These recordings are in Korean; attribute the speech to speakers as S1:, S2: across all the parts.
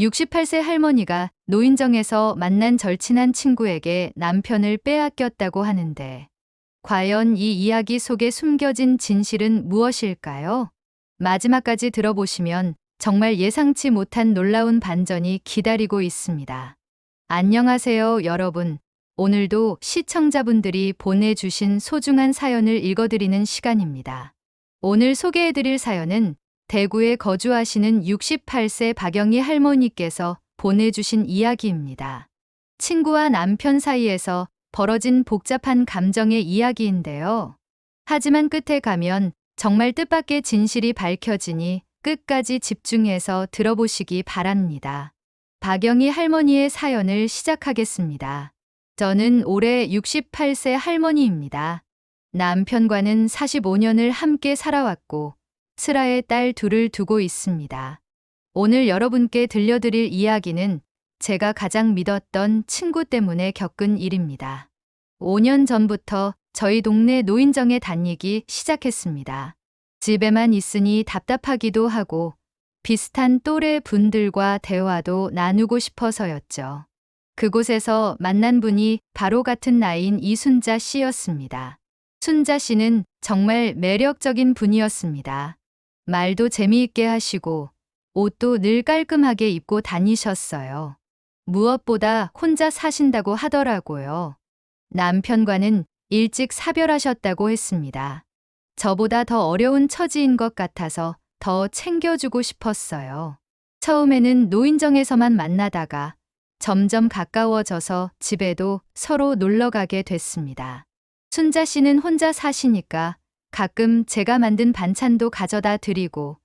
S1: 68세 할머니가 노인정에서 만난 절친한 친구에게 남편을 빼앗겼다고 하는데, 과연 이 이야기 속에 숨겨진 진실은 무엇일까요? 마지막까지 들어보시면 정말 예상치 못한 놀라운 반전이 기다리고 있습니다. 안녕하세요, 여러분. 오늘도 시청자분들이 보내주신 소중한 사연을 읽어드리는 시간입니다. 오늘 소개해드릴 사연은 대구에 거주하시는 68세 박영희 할머니께서 보내주신 이야기입니다. 친구와 남편 사이에서 벌어진 복잡한 감정의 이야기인데요. 하지만 끝에 가면 정말 뜻밖의 진실이 밝혀지니 끝까지 집중해서 들어보시기 바랍니다. 박영희 할머니의 사연을 시작하겠습니다. 저는 올해 68세 할머니입니다. 남편과는 45년을 함께 살아왔고 슬하에 딸 둘을 두고 있습니다. 오늘 여러분께 들려드릴 이야기는 제가 가장 믿었던 친구 때문에 겪은 일입니다. 5년 전부터 저희 동네 노인정에 다니기 시작했습니다. 집에만 있으니 답답하기도 하고 비슷한 또래 분들과 대화도 나누고 싶어서였죠. 그곳에서 만난 분이 바로 같은 나이인 이순자 씨였습니다. 순자 씨는 정말 매력적인 분이었습니다. 말도 재미있게 하시고 옷도 늘 깔끔하게 입고 다니셨어요. 무엇보다 혼자 사신다고 하더라고요. 남편과는 일찍 사별하셨다고 했습니다. 저보다 더 어려운 처지인 것 같아서 더 챙겨주고 싶었어요. 처음에는 노인정에서만 만나다가 점점 가까워져서 집에도 서로 놀러 가게 됐습니다. 순자 씨는 혼자 사시니까 가끔 제가 만든 반찬도 가져다 드리고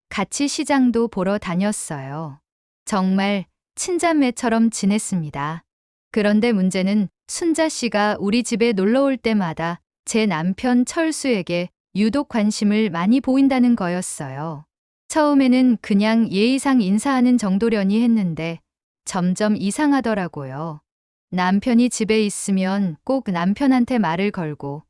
S1: 같이 시장도 보러 다녔어요. 정말 친자매처럼 지냈습니다. 그런데 문제는 순자 씨가 우리 집에 놀러 올 때마다 제 남편 철수에게 유독 관심을 많이 보인다는 거였어요. 처음에는 그냥 예의상 인사하는 정도려니 했는데 점점 이상하더라고요. 남편이 집에 있으면 꼭 남편한테 말을 걸고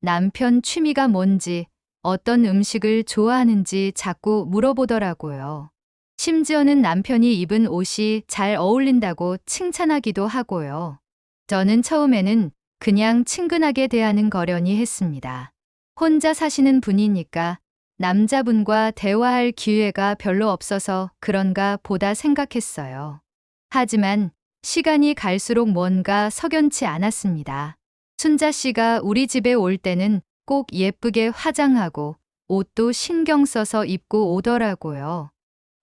S1: 남편 취미가 뭔지, 어떤 음식을 좋아하는지 자꾸 물어보더라고요. 심지어는 남편이 입은 옷이 잘 어울린다고 칭찬하기도 하고요. 저는 처음에는 그냥 친근하게 대하는 거려니 했습니다. 혼자 사시는 분이니까 남자분과 대화할 기회가 별로 없어서 그런가 보다 생각했어요. 하지만 시간이 갈수록 뭔가 석연치 않았습니다. 순자 씨가 우리 집에 올 때는 꼭 예쁘게 화장하고 옷도 신경 써서 입고 오더라고요.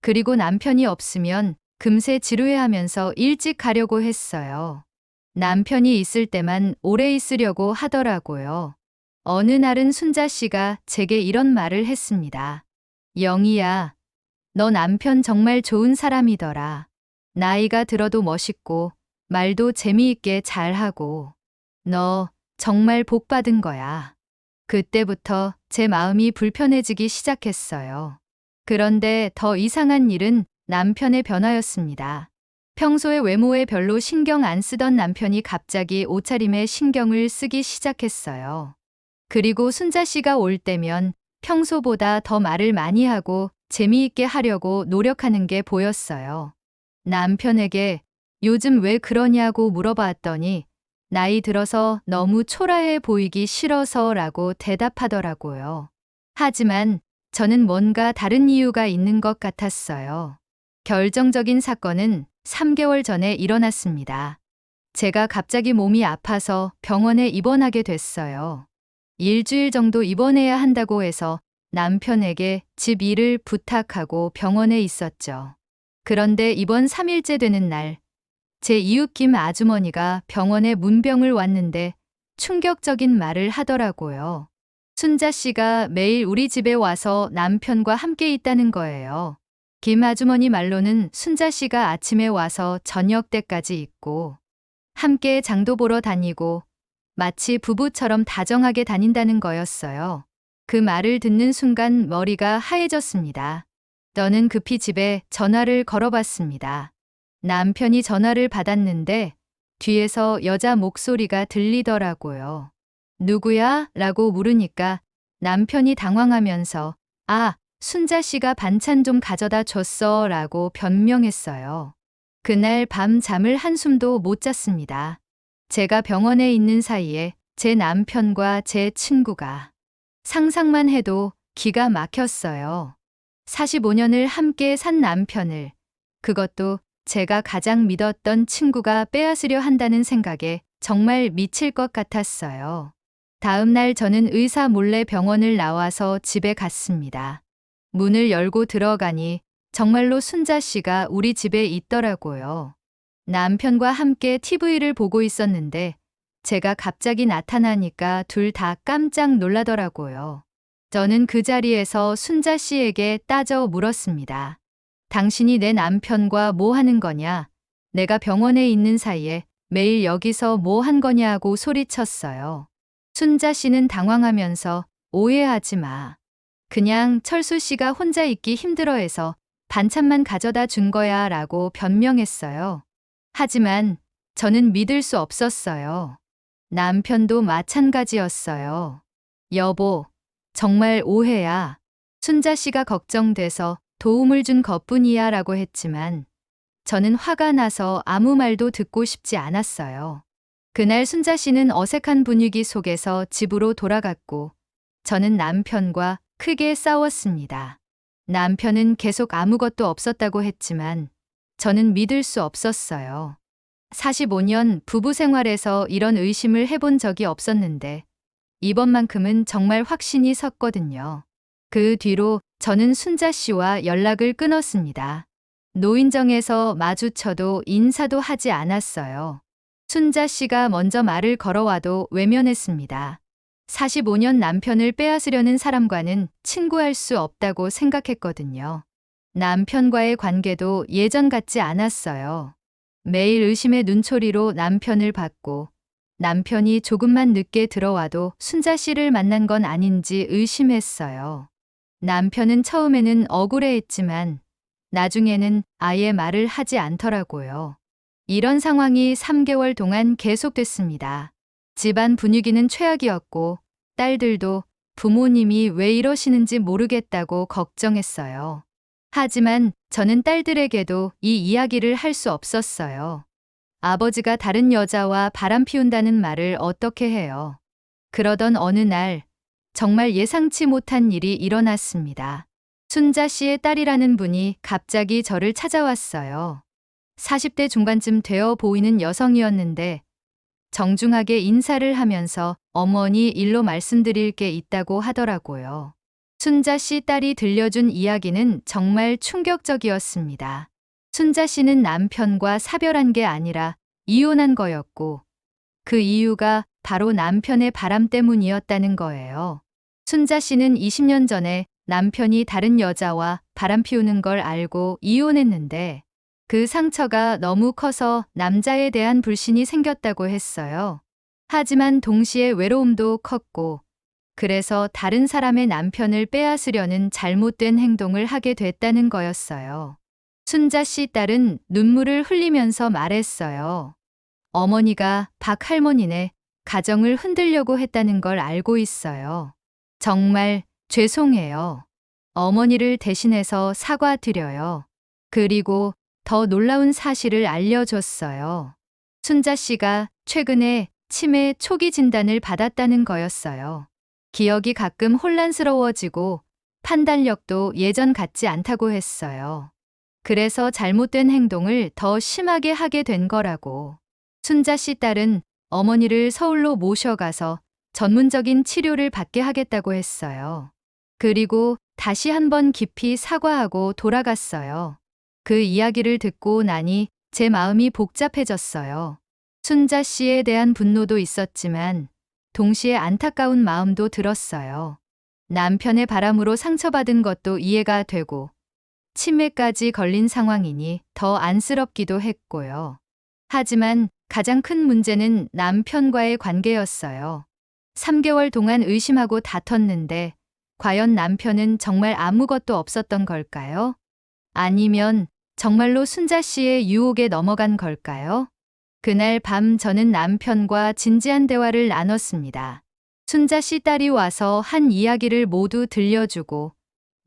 S1: 그리고 남편이 없으면 금세 지루해하면서 일찍 가려고 했어요. 남편이 있을 때만 오래 있으려고 하더라고요. 어느 날은 순자 씨가 제게 이런 말을 했습니다. 영희야, 너 남편 정말 좋은 사람이더라. 나이가 들어도 멋있고 말도 재미있게 잘하고 너 정말 복 받은 거야. 그때부터 제 마음이 불편해지기 시작했어요. 그런데 더 이상한 일은 남편의 변화였습니다. 평소에 외모에 별로 신경 안 쓰던 남편이 갑자기 옷차림에 신경을 쓰기 시작했어요. 그리고 순자 씨가 올 때면 평소보다 더 말을 많이 하고 재미있게 하려고 노력하는 게 보였어요. 남편에게 요즘 왜 그러냐고 물어봤더니 나이 들어서 너무 초라해 보이기 싫어서라고 대답하더라고요. 하지만 저는 뭔가 다른 이유가 있는 것 같았어요. 결정적인 사건은 3개월 전에 일어났습니다. 제가 갑자기 몸이 아파서 병원에 입원하게 됐어요. 일주일 정도 입원해야 한다고 해서 남편에게 집 일을 부탁하고 병원에 있었죠. 그런데 입원 3일째 되는 날, 제 이웃 김 아주머니가 병원에 문병을 왔는데 충격적인 말을 하더라고요. 순자 씨가 매일 우리 집에 와서 남편과 함께 있다는 거예요. 김 아주머니 말로는 순자 씨가 아침에 와서 저녁 때까지 있고 함께 장도 보러 다니고 마치 부부처럼 다정하게 다닌다는 거였어요. 그 말을 듣는 순간 머리가 하얘졌습니다. 저는 급히 집에 전화를 걸어봤습니다. 남편이 전화를 받았는데 뒤에서 여자 목소리가 들리더라고요. 누구야? 라고 물으니까 남편이 당황하면서 아, 순자 씨가 반찬 좀 가져다 줬어 라고 변명했어요. 그날 밤 잠을 한숨도 못 잤습니다. 제가 병원에 있는 사이에 제 남편과 제 친구가 상상만 해도 기가 막혔어요. 45년을 함께 산 남편을, 그것도 제가 가장 믿었던 친구가 빼앗으려 한다는 생각에 정말 미칠 것 같았어요. 다음 날 저는 의사 몰래 병원을 나와서 집에 갔습니다. 문을 열고 들어가니 정말로 순자 씨가 우리 집에 있더라고요. 남편과 함께 TV를 보고 있었는데 제가 갑자기 나타나니까 둘 다 깜짝 놀라더라고요. 저는 그 자리에서 순자 씨에게 따져 물었습니다. 당신이 내 남편과 뭐 하는 거냐? 내가 병원에 있는 사이에 매일 여기서 뭐 한 거냐고 소리쳤어요. 순자 씨는 당황하면서 오해하지 마. 그냥 철수 씨가 혼자 있기 힘들어해서 반찬만 가져다 준 거야 라고 변명했어요. 하지만 저는 믿을 수 없었어요. 남편도 마찬가지였어요. 여보, 정말 오해야. 순자 씨가 걱정돼서 도움을 준 것뿐이야 라고 했지만 저는 화가 나서 아무 말도 듣고 싶지 않았어요. 그날 순자 씨는 어색한 분위기 속에서 집으로 돌아갔고 저는 남편과 크게 싸웠습니다. 남편은 계속 아무것도 없었다고 했지만 저는 믿을 수 없었어요. 45년 부부 생활에서 이런 의심을 해본 적이 없었는데 이번만큼은 정말 확신이 섰거든요. 그 뒤로 저는 순자 씨와 연락을 끊었습니다. 노인정에서 마주쳐도 인사도 하지 않았어요. 순자 씨가 먼저 말을 걸어와도 외면했습니다. 45년 남편을 빼앗으려는 사람과는 친구할 수 없다고 생각했거든요. 남편과의 관계도 예전 같지 않았어요. 매일 의심의 눈초리로 남편을 봤고 남편이 조금만 늦게 들어와도 순자 씨를 만난 건 아닌지 의심했어요. 남편은 처음에는 억울해했지만 나중에는 아예 말을 하지 않더라고요. 이런 상황이 3개월 동안 계속됐습니다. 집안 분위기는 최악이었고 딸들도 부모님이 왜 이러시는지 모르겠다고 걱정했어요. 하지만 저는 딸들에게도 이 이야기를 할 수 없었어요. 아버지가 다른 여자와 바람 피운다는 말을 어떻게 해요. 그러던 어느 날 정말 예상치 못한 일이 일어났습니다. 순자 씨의 딸이라는 분이 갑자기 저를 찾아왔어요. 40대 중반쯤 되어 보이는 여성이었는데 정중하게 인사를 하면서 어머니 일로 말씀드릴 게 있다고 하더라고요. 순자 씨 딸이 들려준 이야기는 정말 충격적이었습니다. 순자 씨는 남편과 사별한 게 아니라 이혼한 거였고 그 이유가 바로 남편의 바람 때문이었다는 거예요. 순자 씨는 20년 전에 남편이 다른 여자와 바람 피우는 걸 알고 이혼했는데 그 상처가 너무 커서 남자에 대한 불신이 생겼다고 했어요. 하지만 동시에 외로움도 컸고 그래서 다른 사람의 남편을 빼앗으려는 잘못된 행동을 하게 됐다는 거였어요. 순자 씨 딸은 눈물을 흘리면서 말했어요. 어머니가 박 할머니네 가정을 흔들려고 했다는 걸 알고 있어요. 정말 죄송해요. 어머니를 대신해서 사과드려요. 그리고 더 놀라운 사실을 알려줬어요. 순자 씨가 최근에 치매 초기 진단을 받았다는 거였어요. 기억이 가끔 혼란스러워지고 판단력도 예전 같지 않다고 했어요. 그래서 잘못된 행동을 더 심하게 하게 된 거라고. 순자 씨 딸은 어머니를 서울로 모셔가서 전문적인 치료를 받게 하겠다고 했어요. 그리고 다시 한번 깊이 사과하고 돌아갔어요. 그 이야기를 듣고 나니 제 마음이 복잡해졌어요. 순자 씨에 대한 분노도 있었지만 동시에 안타까운 마음도 들었어요. 남편의 바람으로 상처받은 것도 이해가 되고 치매까지 걸린 상황이니 더 안쓰럽기도 했고요. 하지만 가장 큰 문제는 남편과의 관계였어요. 3개월 동안 의심하고 다퉜는데 과연 남편은 정말 아무것도 없었던 걸까요? 아니면 정말로 순자 씨의 유혹에 넘어간 걸까요? 그날 밤 저는 남편과 진지한 대화를 나눴습니다. 순자 씨 딸이 와서 한 이야기를 모두 들려주고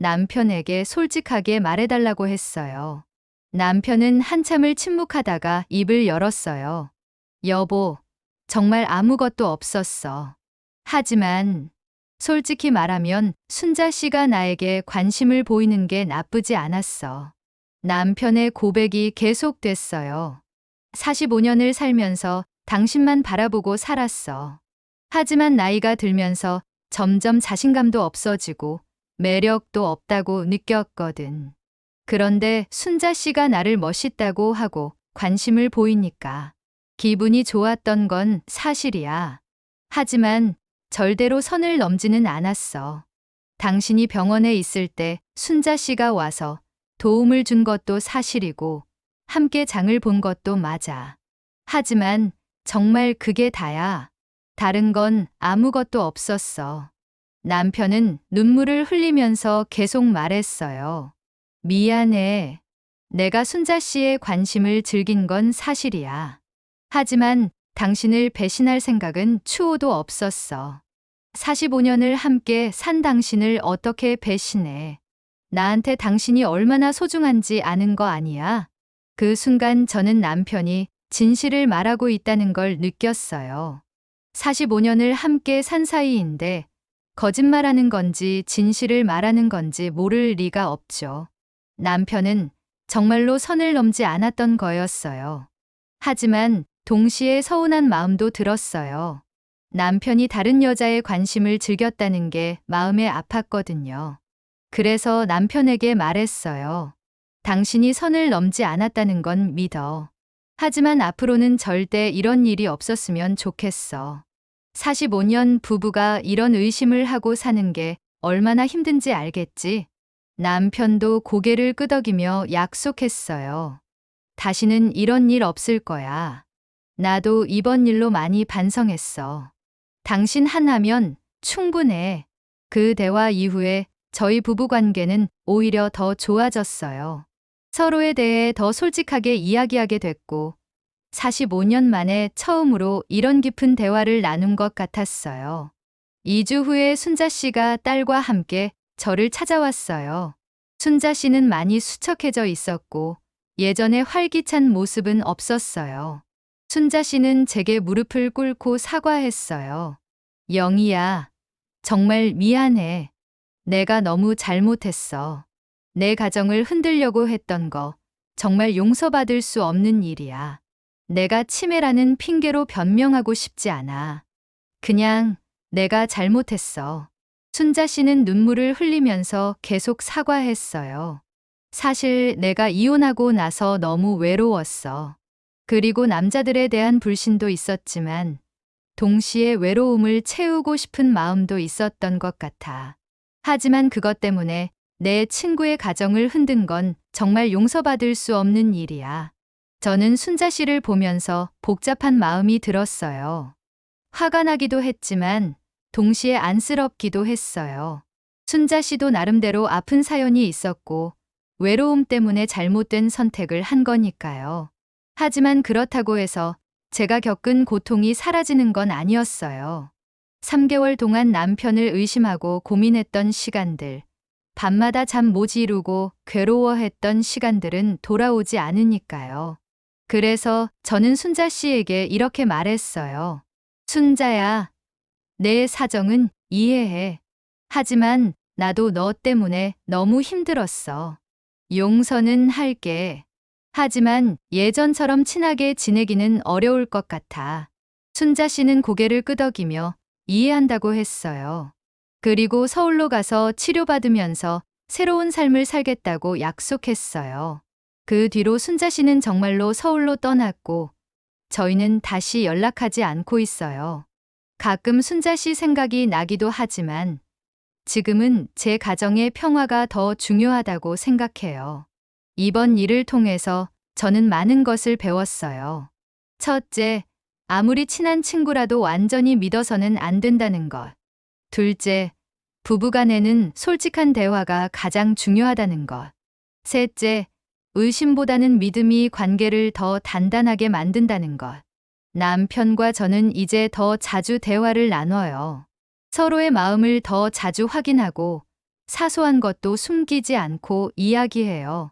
S1: 남편에게 솔직하게 말해달라고 했어요. 남편은 한참을 침묵하다가 입을 열었어요. 여보, 정말 아무것도 없었어. 하지만 솔직히 말하면 순자 씨가 나에게 관심을 보이는 게 나쁘지 않았어. 남편의 고백이 계속됐어요. 45년을 살면서 당신만 바라보고 살았어. 하지만 나이가 들면서 점점 자신감도 없어지고 매력도 없다고 느꼈거든. 그런데 순자 씨가 나를 멋있다고 하고 관심을 보이니까 기분이 좋았던 건 사실이야. 하지만 절대로 선을 넘지는 않았어. 당신이 병원에 있을 때 순자 씨가 와서 도움을 준 것도 사실이고 함께 장을 본 것도 맞아. 하지만 정말 그게 다야. 다른 건 아무것도 없었어. 남편은 눈물을 흘리면서 계속 말했어요. 미안해. 내가 순자 씨의 관심을 즐긴 건 사실이야. 하지만 당신을 배신할 생각은 추호도 없었어. 45년을 함께 산 당신을 어떻게 배신해. 나한테 당신이 얼마나 소중한지 아는 거 아니야? 그 순간 저는 남편이 진실을 말하고 있다는 걸 느꼈어요. 45년을 함께 산 사이인데 거짓말하는 건지 진실을 말하는 건지 모를 리가 없죠. 남편은 정말로 선을 넘지 않았던 거였어요. 하지만 동시에 서운한 마음도 들었어요. 남편이 다른 여자의 관심을 즐겼다는 게 마음에 아팠거든요. 그래서 남편에게 말했어요. 당신이 선을 넘지 않았다는 건 믿어. 하지만 앞으로는 절대 이런 일이 없었으면 좋겠어. 45년 부부가 이런 의심을 하고 사는 게 얼마나 힘든지 알겠지? 남편도 고개를 끄덕이며 약속했어요. 다시는 이런 일 없을 거야. 나도 이번 일로 많이 반성했어. 당신 하나면 충분해. 그 대화 이후에 저희 부부 관계는 오히려 더 좋아졌어요. 서로에 대해 더 솔직하게 이야기하게 됐고, 45년 만에 처음으로 이런 깊은 대화를 나눈 것 같았어요. 2주 후에 순자 씨가 딸과 함께 저를 찾아왔어요. 순자 씨는 많이 수척해져 있었고, 예전의 활기찬 모습은 없었어요. 순자 씨는 제게 무릎을 꿇고 사과했어요. 영희야, 정말 미안해. 내가 너무 잘못했어. 내 가정을 흔들려고 했던 거 정말 용서받을 수 없는 일이야. 내가 치매라는 핑계로 변명하고 싶지 않아. 그냥 내가 잘못했어. 순자 씨는 눈물을 흘리면서 계속 사과했어요. 사실 내가 이혼하고 나서 너무 외로웠어. 그리고 남자들에 대한 불신도 있었지만 동시에 외로움을 채우고 싶은 마음도 있었던 것 같아. 하지만 그것 때문에 내 친구의 가정을 흔든 건 정말 용서받을 수 없는 일이야. 저는 순자 씨를 보면서 복잡한 마음이 들었어요. 화가 나기도 했지만 동시에 안쓰럽기도 했어요. 순자 씨도 나름대로 아픈 사연이 있었고 외로움 때문에 잘못된 선택을 한 거니까요. 하지만 그렇다고 해서 제가 겪은 고통이 사라지는 건 아니었어요. 3개월 동안 남편을 의심하고 고민했던 시간들, 밤마다 잠 못 이루고 괴로워했던 시간들은 돌아오지 않으니까요. 그래서 저는 순자 씨에게 이렇게 말했어요. 순자야, 내 사정은 이해해. 하지만 나도 너 때문에 너무 힘들었어. 용서는 할게. 하지만 예전처럼 친하게 지내기는 어려울 것 같아. 순자 씨는 고개를 끄덕이며 이해한다고 했어요. 그리고 서울로 가서 치료받으면서 새로운 삶을 살겠다고 약속했어요. 그 뒤로 순자 씨는 정말로 서울로 떠났고 저희는 다시 연락하지 않고 있어요. 가끔 순자 씨 생각이 나기도 하지만 지금은 제 가정의 평화가 더 중요하다고 생각해요. 이번 일을 통해서 저는 많은 것을 배웠어요. 첫째, 아무리 친한 친구라도 완전히 믿어서는 안 된다는 것. 둘째, 부부간에는 솔직한 대화가 가장 중요하다는 것. 셋째, 의심보다는 믿음이 관계를 더 단단하게 만든다는 것. 남편과 저는 이제 더 자주 대화를 나눠요. 서로의 마음을 더 자주 확인하고 사소한 것도 숨기지 않고 이야기해요.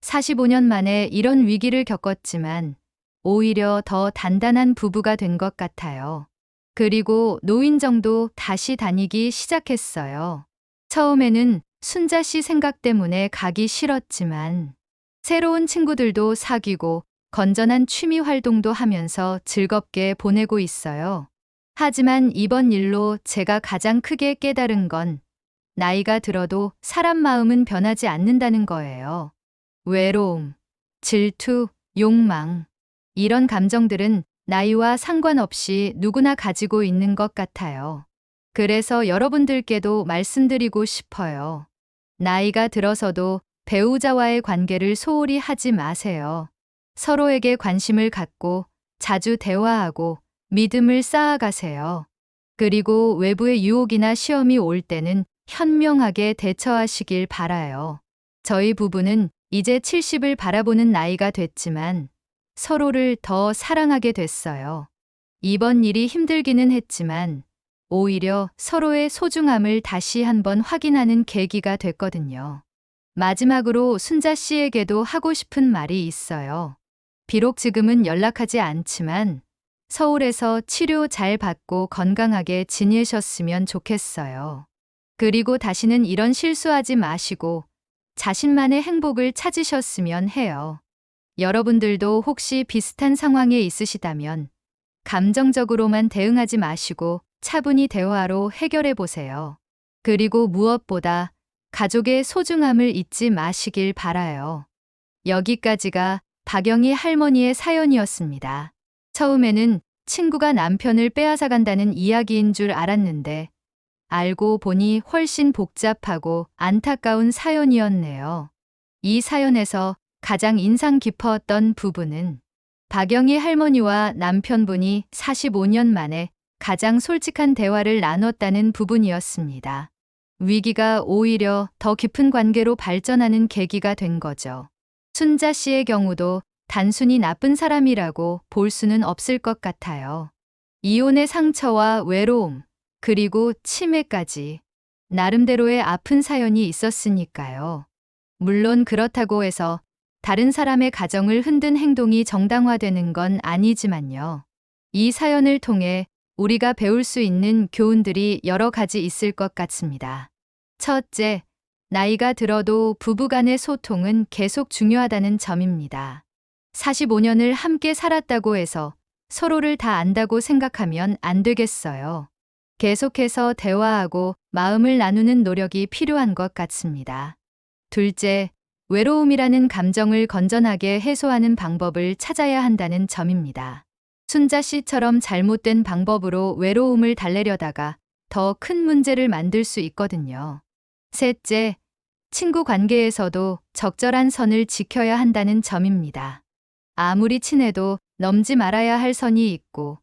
S1: 45년 만에 이런 위기를 겪었지만 오히려 더 단단한 부부가 된 것 같아요. 그리고 노인정도 다시 다니기 시작했어요. 처음에는 순자 씨 생각 때문에 가기 싫었지만 새로운 친구들도 사귀고 건전한 취미 활동도 하면서 즐겁게 보내고 있어요. 하지만 이번 일로 제가 가장 크게 깨달은 건 나이가 들어도 사람 마음은 변하지 않는다는 거예요. 외로움, 질투, 욕망. 이런 감정들은 나이와 상관없이 누구나 가지고 있는 것 같아요. 그래서 여러분들께도 말씀드리고 싶어요. 나이가 들어서도 배우자와의 관계를 소홀히 하지 마세요. 서로에게 관심을 갖고 자주 대화하고 믿음을 쌓아가세요. 그리고 외부의 유혹이나 시험이 올 때는 현명하게 대처하시길 바라요. 저희 부부는 이제 70을 바라보는 나이가 됐지만 서로를 더 사랑하게 됐어요. 이번 일이 힘들기는 했지만 오히려 서로의 소중함을 다시 한번 확인하는 계기가 됐거든요. 마지막으로 순자 씨에게도 하고 싶은 말이 있어요. 비록 지금은 연락하지 않지만 서울에서 치료 잘 받고 건강하게 지내셨으면 좋겠어요. 그리고 다시는 이런 실수하지 마시고 자신만의 행복을 찾으셨으면 해요. 여러분들도 혹시 비슷한 상황에 있으시다면 감정적으로만 대응하지 마시고 차분히 대화로 해결해 보세요. 그리고 무엇보다 가족의 소중함을 잊지 마시길 바라요. 여기까지가 박영희 할머니의 사연이었습니다. 처음에는 친구가 남편을 빼앗아 간다는 이야기인 줄 알았는데 알고 보니 훨씬 복잡하고 안타까운 사연이었네요. 이 사연에서 가장 인상 깊었던 부분은 박영희 할머니와 남편분이 45년 만에 가장 솔직한 대화를 나눴다는 부분이었습니다. 위기가 오히려 더 깊은 관계로 발전하는 계기가 된 거죠. 순자 씨의 경우도 단순히 나쁜 사람이라고 볼 수는 없을 것 같아요. 이혼의 상처와 외로움, 그리고 치매까지 나름대로의 아픈 사연이 있었으니까요. 물론 그렇다고 해서 다른 사람의 가정을 흔든 행동이 정당화되는 건 아니지만요. 이 사연을 통해 우리가 배울 수 있는 교훈들이 여러 가지 있을 것 같습니다. 첫째, 나이가 들어도 부부간의 소통은 계속 중요하다는 점입니다. 45년을 함께 살았다고 해서 서로를 다 안다고 생각하면 안 되겠어요. 계속해서 대화하고 마음을 나누는 노력이 필요한 것 같습니다. 둘째, 외로움이라는 감정을 건전하게 해소하는 방법을 찾아야 한다는 점입니다. 순자 씨처럼 잘못된 방법으로 외로움을 달래려다가 더 큰 문제를 만들 수 있거든요. 셋째, 친구 관계에서도 적절한 선을 지켜야 한다는 점입니다. 아무리 친해도 넘지 말아야 할 선이 있고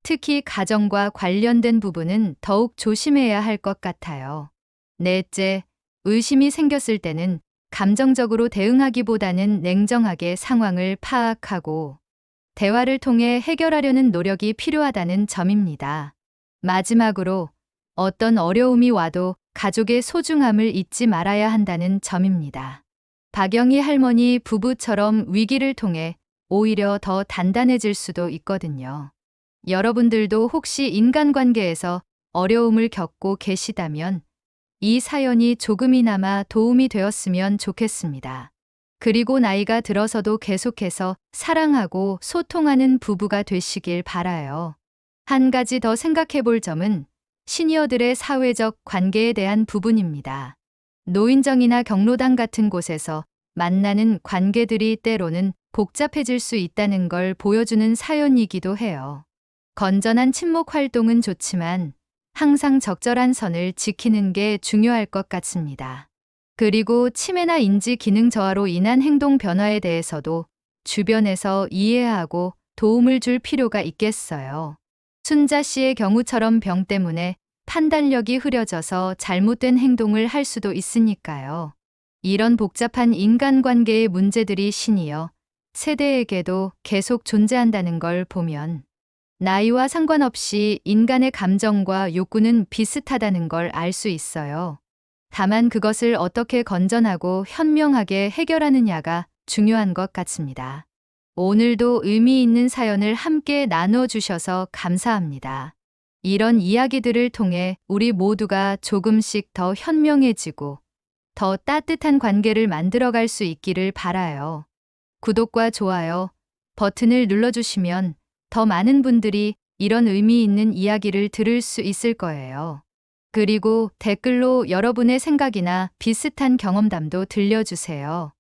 S1: 특히 가정과 관련된 부분은 더욱 조심해야 할 것 같아요. 넷째, 의심이 생겼을 때는 감정적으로 대응하기보다는 냉정하게 상황을 파악하고 대화를 통해 해결하려는 노력이 필요하다는 점입니다. 마지막으로 어떤 어려움이 와도 가족의 소중함을 잊지 말아야 한다는 점입니다. 박영희 할머니 부부처럼 위기를 통해 오히려 더 단단해질 수도 있거든요. 여러분들도 혹시 인간관계에서 어려움을 겪고 계시다면 이 사연이 조금이나마 도움이 되었으면 좋겠습니다. 그리고 나이가 들어서도 계속해서 사랑하고 소통하는 부부가 되시길 바라요. 한 가지 더 생각해 볼 점은 시니어들의 사회적 관계에 대한 부분입니다. 노인정이나 경로당 같은 곳에서 만나는 관계들이 때로는 복잡해질 수 있다는 걸 보여주는 사연이기도 해요. 건전한 친목 활동은 좋지만 항상 적절한 선을 지키는 게 중요할 것 같습니다. 그리고 치매나 인지 기능 저하로 인한 행동 변화에 대해서도 주변에서 이해하고 도움을 줄 필요가 있겠어요. 순자 씨의 경우처럼 병 때문에 판단력이 흐려져서 잘못된 행동을 할 수도 있으니까요. 이런 복잡한 인간관계의 문제들이 시니어 세대에게도 계속 존재한다는 걸 보면 나이와 상관없이 인간의 감정과 욕구는 비슷하다는 걸 알 수 있어요. 다만 그것을 어떻게 건전하고 현명하게 해결하느냐가 중요한 것 같습니다. 오늘도 의미 있는 사연을 함께 나눠주셔서 감사합니다. 이런 이야기들을 통해 우리 모두가 조금씩 더 현명해지고 더 따뜻한 관계를 만들어갈 수 있기를 바라요. 구독과 좋아요 버튼을 눌러주시면 더 많은 분들이 이런 의미 있는 이야기를 들을 수 있을 거예요. 그리고 댓글로 여러분의 생각이나 비슷한 경험담도 들려주세요.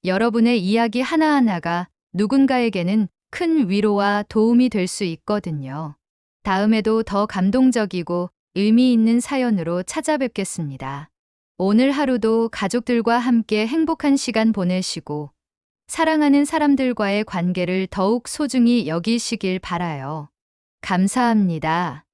S1: 여러분의 이야기 하나하나가 누군가에게는 큰 위로와 도움이 될 수 있거든요. 다음에도 더 감동적이고 의미 있는 사연으로 찾아뵙겠습니다. 오늘 하루도 가족들과 함께 행복한 시간 보내시고 사랑하는 사람들과의 관계를 더욱 소중히 여기시길 바라요. 감사합니다.